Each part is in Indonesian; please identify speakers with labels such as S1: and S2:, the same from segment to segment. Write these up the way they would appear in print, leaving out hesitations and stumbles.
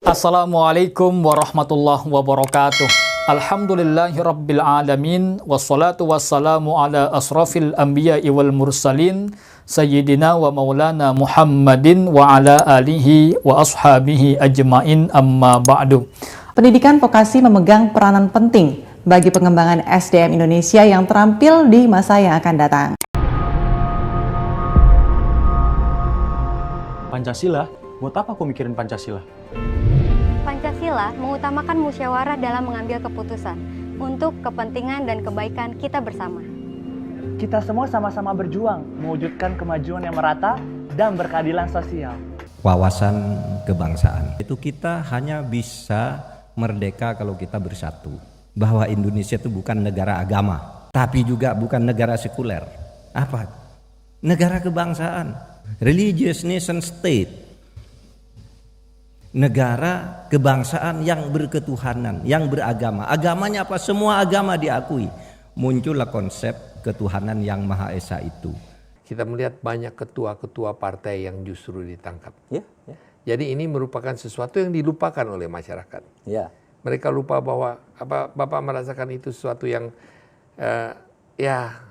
S1: Assalamualaikum warahmatullahi wabarakatuh. Alhamdulillahirabbil alamin wassalatu wassalamu ala asrafil anbiya'i wal mursalin sayyidina wa maulana Muhammadin wa ala alihi wa ashabihi ajmain amma ba'du.
S2: Pendidikan vokasi memegang peranan penting bagi pengembangan SDM Indonesia yang terampil di masa yang akan datang.
S3: Pancasila? Buat apa aku mikirin Pancasila?
S4: Pancasila mengutamakan musyawarah dalam mengambil keputusan untuk kepentingan dan kebaikan kita bersama.
S5: Kita semua sama-sama berjuang mewujudkan kemajuan yang merata dan berkeadilan sosial.
S6: Wawasan kebangsaan itu kita hanya bisa merdeka kalau kita bersatu. Bahwa Indonesia itu bukan negara agama, tapi juga bukan negara sekuler. Apa? Negara kebangsaan, religious nation state. Negara kebangsaan yang berketuhanan, yang beragama. Agamanya apa? Semua agama diakui. Muncullah konsep ketuhanan yang Maha Esa itu.
S7: Kita melihat banyak ketua-ketua partai yang justru ditangkap.
S8: Ya.
S7: Jadi ini merupakan sesuatu yang dilupakan oleh masyarakat.
S8: Ya.
S7: Mereka lupa bahwa Bapak merasakan itu sesuatu yang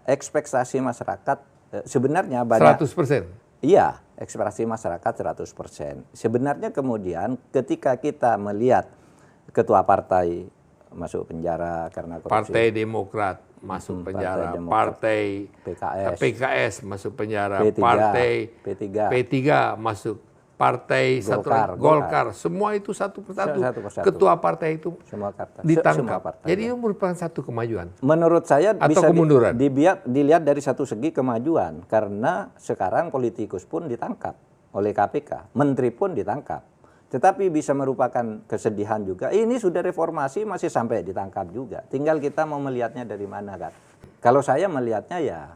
S8: ekspektasi masyarakat sebenarnya banyak
S7: 100%.
S8: Iya, ekspektasi masyarakat 100%. Sebenarnya kemudian ketika kita melihat ketua partai masuk penjara karena korupsi.
S7: Partai Demokrat masuk penjara, partai PKS masuk penjara, partai P3 masuk, partai Golkar, semua itu satu persatu. Ketua partai itu ditangkap. Jadi itu merupakan satu kemajuan.
S8: Menurut saya
S7: atau
S8: bisa
S7: kemunduran.
S8: dilihat dari satu segi kemajuan karena sekarang politikus pun ditangkap oleh KPK, menteri pun ditangkap. Tetapi bisa merupakan kesedihan juga. Ini sudah reformasi masih sampai ditangkap juga. Tinggal kita mau melihatnya dari mana kan. Kalau saya melihatnya ya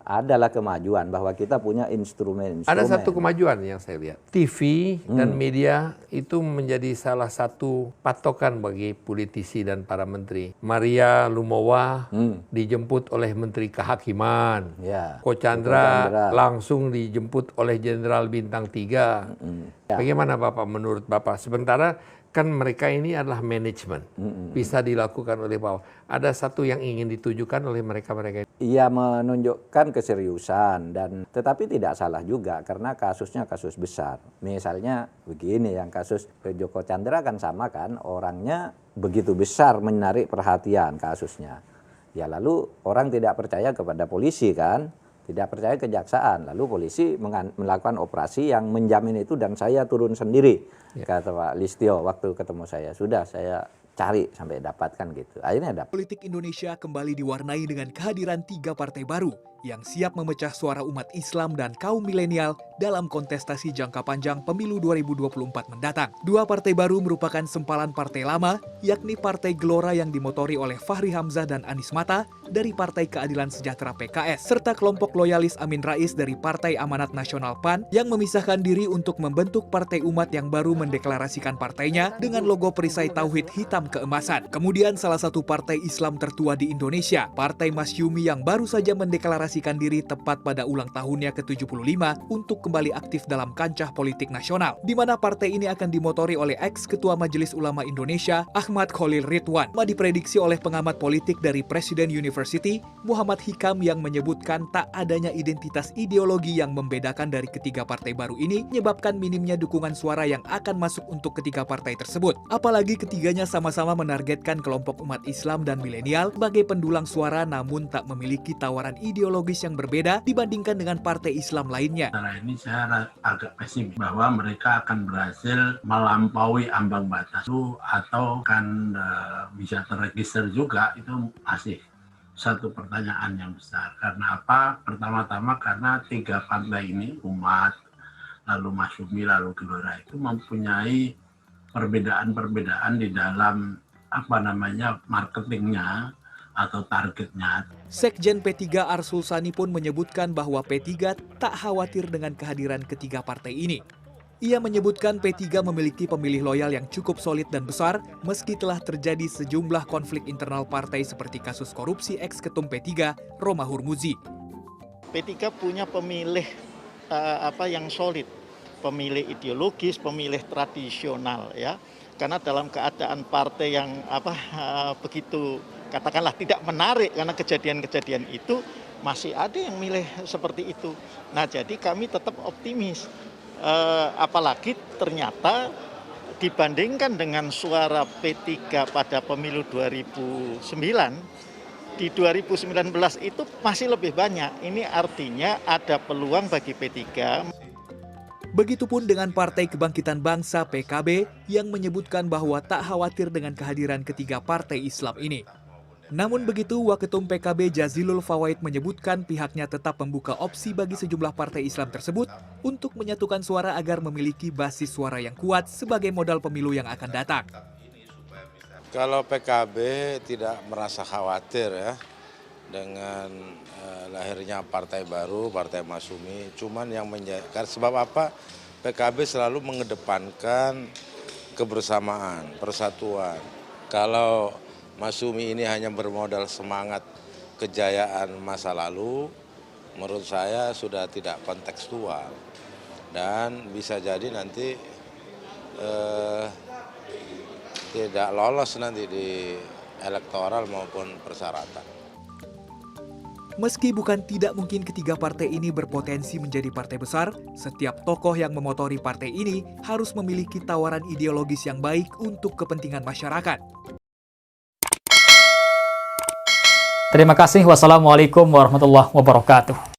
S8: adalah kemajuan bahwa kita punya instrumen.
S7: Ada satu kemajuan yang saya lihat. TV dan media itu menjadi salah satu patokan bagi politisi dan para menteri. Maria Lumowa dijemput oleh Menteri Kehakiman.
S8: Ya.
S7: Ko Chandra langsung dijemput oleh Jenderal Bintang 3. Bagaimana Bapak menurut Bapak? Sementara kan mereka ini adalah manajemen, bisa dilakukan oleh bawah. Ada satu yang ingin ditujukan oleh mereka-mereka.
S8: Ia menunjukkan keseriusan dan tetapi tidak salah juga karena kasusnya kasus besar. Misalnya begini, yang kasus Joko Chandra kan sama kan, orangnya begitu besar menarik perhatian kasusnya. Ya lalu orang tidak percaya kepada polisi kan, tidak percaya kejaksaan. Lalu polisi melakukan operasi yang menjamin itu dan saya turun sendiri. Kata Pak Listio waktu ketemu saya. Sudah saya cari sampai dapatkan gitu. Akhirnya dapat.
S9: Politik Indonesia kembali diwarnai dengan kehadiran 3 partai baru yang siap memecah suara umat Islam dan kaum milenial dalam kontestasi jangka panjang pemilu 2024 mendatang. 2 partai baru merupakan sempalan partai lama, yakni Partai Gelora yang dimotori oleh Fahri Hamzah dan Anies Mata dari Partai Keadilan Sejahtera PKS, serta kelompok loyalis Amin Rais dari Partai Amanat Nasional PAN yang memisahkan diri untuk membentuk Partai Umat yang baru mendeklarasikan partainya dengan logo perisai tauhid hitam keemasan. Kemudian salah satu partai Islam tertua di Indonesia, Partai Masyumi yang baru saja mendeklarasikan diri tepat pada ulang tahunnya ke-75 untuk kembali aktif dalam kancah politik nasional, di mana partai ini akan dimotori oleh ex-Ketua Majelis Ulama Indonesia, Ahmad Khalil Ridwan. Diprediksi oleh pengamat politik dari Presiden University, Muhammad Hikam, yang menyebutkan tak adanya identitas ideologi yang membedakan dari ketiga partai baru ini, menyebabkan minimnya dukungan suara yang akan masuk untuk ketiga partai tersebut. Apalagi ketiganya sama-sama menargetkan kelompok umat Islam dan milenial sebagai pendulang suara, namun tak memiliki tawaran ideologis yang berbeda dibandingkan dengan partai Islam lainnya.
S10: Secara ini saya agak pesimis bahwa mereka akan berhasil melampaui ambang batas itu atau kan bisa terregister juga, itu masih satu pertanyaan yang besar. Karena apa? Pertama-tama karena 3 partai ini, Umat, lalu Masyumi, lalu Gelora, itu mempunyai perbedaan-perbedaan di dalam marketingnya atau targetnya.
S9: Sekjen P3 Arsul Sani pun menyebutkan bahwa P3 tak khawatir dengan kehadiran ketiga partai ini. Ia menyebutkan P3 memiliki pemilih loyal yang cukup solid dan besar meski telah terjadi sejumlah konflik internal partai seperti kasus korupsi ex-ketum P3, Romahur Muzi.
S11: P3 punya pemilih yang solid. pemilih ideologis, pemilih tradisional ya. Karena dalam keadaan partai yang begitu katakanlah tidak menarik karena kejadian-kejadian itu, masih ada yang milih seperti itu. Nah, jadi kami tetap optimis. Apalagi ternyata dibandingkan dengan suara P3 pada pemilu 2009, di 2019 itu masih lebih banyak. Ini artinya ada peluang bagi P3.
S9: Begitupun dengan Partai Kebangkitan Bangsa PKB yang menyebutkan bahwa tak khawatir dengan kehadiran ketiga partai Islam ini. Namun begitu, Waketum PKB Jazilul Fawaid menyebutkan pihaknya tetap membuka opsi bagi sejumlah partai Islam tersebut untuk menyatukan suara agar memiliki basis suara yang kuat sebagai modal pemilu yang akan datang.
S12: Kalau PKB tidak merasa khawatir ya dengan lahirnya partai baru, Partai Masyumi, cuman yang sebab apa? PKB selalu mengedepankan kebersamaan, persatuan. Kalau Masyumi ini hanya bermodal semangat kejayaan masa lalu, menurut saya sudah tidak kontekstual dan bisa jadi nanti tidak lolos nanti di elektoral maupun persyaratan.
S9: Meski bukan tidak mungkin ketiga partai ini berpotensi menjadi partai besar, setiap tokoh yang memotori partai ini harus memiliki tawaran ideologis yang baik untuk kepentingan masyarakat.
S1: Terima kasih. Wassalamualaikum warahmatullahi wabarakatuh.